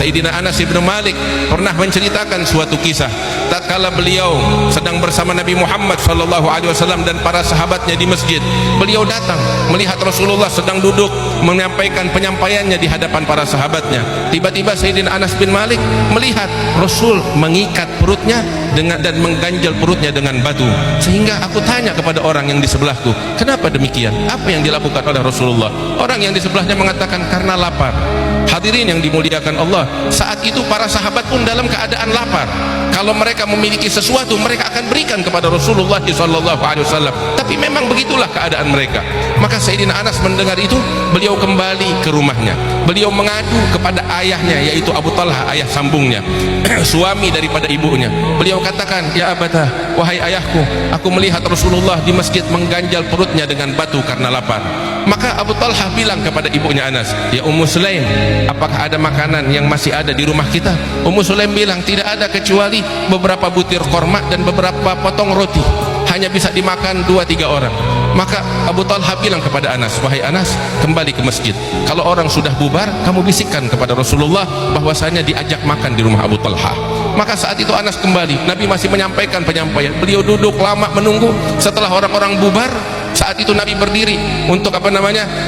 Sayyidina Anas bin Malik pernah menceritakan suatu kisah tatkala beliau sedang bersama Nabi Muhammad SAW dan para sahabatnya di masjid. Beliau datang melihat Rasulullah sedang duduk menyampaikan penyampaiannya di hadapan para sahabatnya. Tiba-tiba Sayyidina Anas bin Malik melihat Rasul mengikat perutnya dan mengganjal perutnya dengan batu, sehingga aku tanya kepada orang yang di sebelahku, kenapa demikian? Apa yang dilakukan oleh Rasulullah? Orang yang di sebelahnya mengatakan karena lapar. Hadirin yang dimuliakan Allah, saat itu para sahabat pun dalam keadaan lapar. Kalau mereka memiliki sesuatu, mereka akan berikan kepada Rasulullah SAW. Tapi memang begitulah keadaan mereka. Maka Sayyidina Anas mendengar itu, beliau kembali ke rumahnya. Beliau mengadu kepada ayahnya, yaitu Abu Talha, ayah sambungnya, suami daripada ibunya. Beliau katakan, ya Abatah, wahai ayahku, aku melihat Rasulullah di masjid mengganjal perutnya dengan batu karena lapar. Maka Abu Talha bilang kepada ibunya Anas, ya Ummu Sulaim, apakah ada makanan yang masih ada di rumah kita? Ummu Sulaim bilang, tidak ada kecuali beberapa butir korma dan beberapa potong roti, hanya bisa dimakan 2-3 orang. Maka Abu Talha bilang kepada Anas, wahai Anas, kembali ke masjid. Kalau orang sudah bubar, kamu bisikkan kepada Rasulullah bahwasanya diajak makan di rumah Abu Talha. Maka saat itu Anas kembali, Nabi masih menyampaikan penyampaian. Beliau duduk lama menunggu. Setelah orang-orang bubar, saat itu Nabi berdiri untuk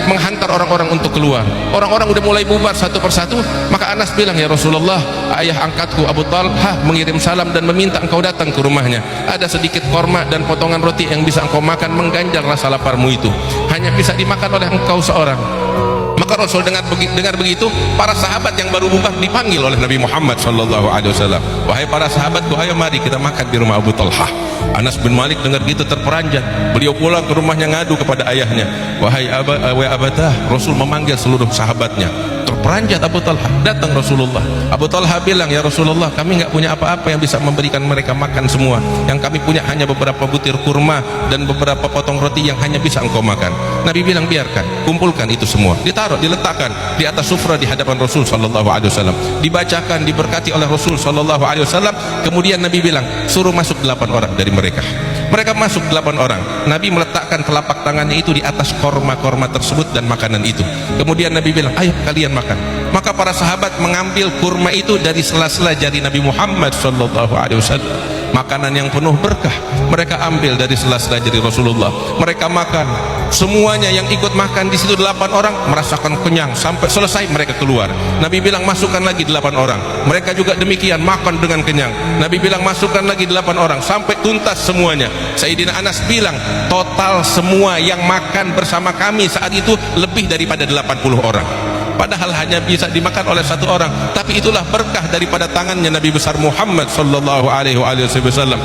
menghantar orang-orang untuk keluar. Orang-orang udah mulai bubar satu persatu. Maka Anas bilang, ya Rasulullah, ayah angkatku Abu Talha mengirim salam dan meminta engkau datang ke rumahnya. Ada sedikit korma dan potongan roti yang bisa engkau makan mengganjal rasa laparmu itu. Hanya bisa dimakan oleh engkau seorang. Maka Rasul dengar begitu, para sahabat yang baru bubar dipanggil oleh Nabi Muhammad SAW. Wahai para sahabatku, ayo mari kita makan di rumah Abu Talha. Anas bin Malik dengar gitu terperanjat. Beliau pulang ke rumahnya ngadu kepada ayahnya, wahai Abatah, Rasul memanggil seluruh sahabatnya. Terperanjat Abu Talha. Datang Rasulullah. Abu Talha bilang, ya Rasulullah, kami nggak punya apa-apa yang bisa memberikan mereka makan semua. Yang kami punya hanya beberapa butir kurma dan beberapa potong roti yang hanya bisa engkau makan. Nabi bilang, biarkan, kumpulkan itu semua, ditaruh, diletakkan di atas sufra di hadapan Rasul SAW, dibacakan, diberkati oleh Rasul SAW. Kemudian Nabi bilang, suruh masuk 8 orang dari mereka. Mereka masuk 8 orang. Nabi meletakkan telapak tangannya itu di atas korma-korma tersebut dan makanan itu. Kemudian Nabi bilang, ayo kalian makan. Maka para sahabat mengambil kurma itu dari sela-sela jari Nabi Muhammad SAW. Makanan yang penuh berkah mereka ambil dari sela-sela jari Rasulullah. Mereka makan. Semuanya yang ikut makan di situ 8 orang merasakan kenyang sampai selesai mereka keluar. Nabi bilang, masukkan lagi 8 orang. Mereka juga demikian, makan dengan kenyang. Nabi bilang, masukkan lagi 8 orang sampai tuntas semuanya. Sayyidina Anas bilang, total semua yang makan bersama kami saat itu lebih daripada 80 orang. Padahal hanya bisa dimakan oleh 1 orang, tapi itulah berkah daripada tangannya Nabi besar Muhammad SAW.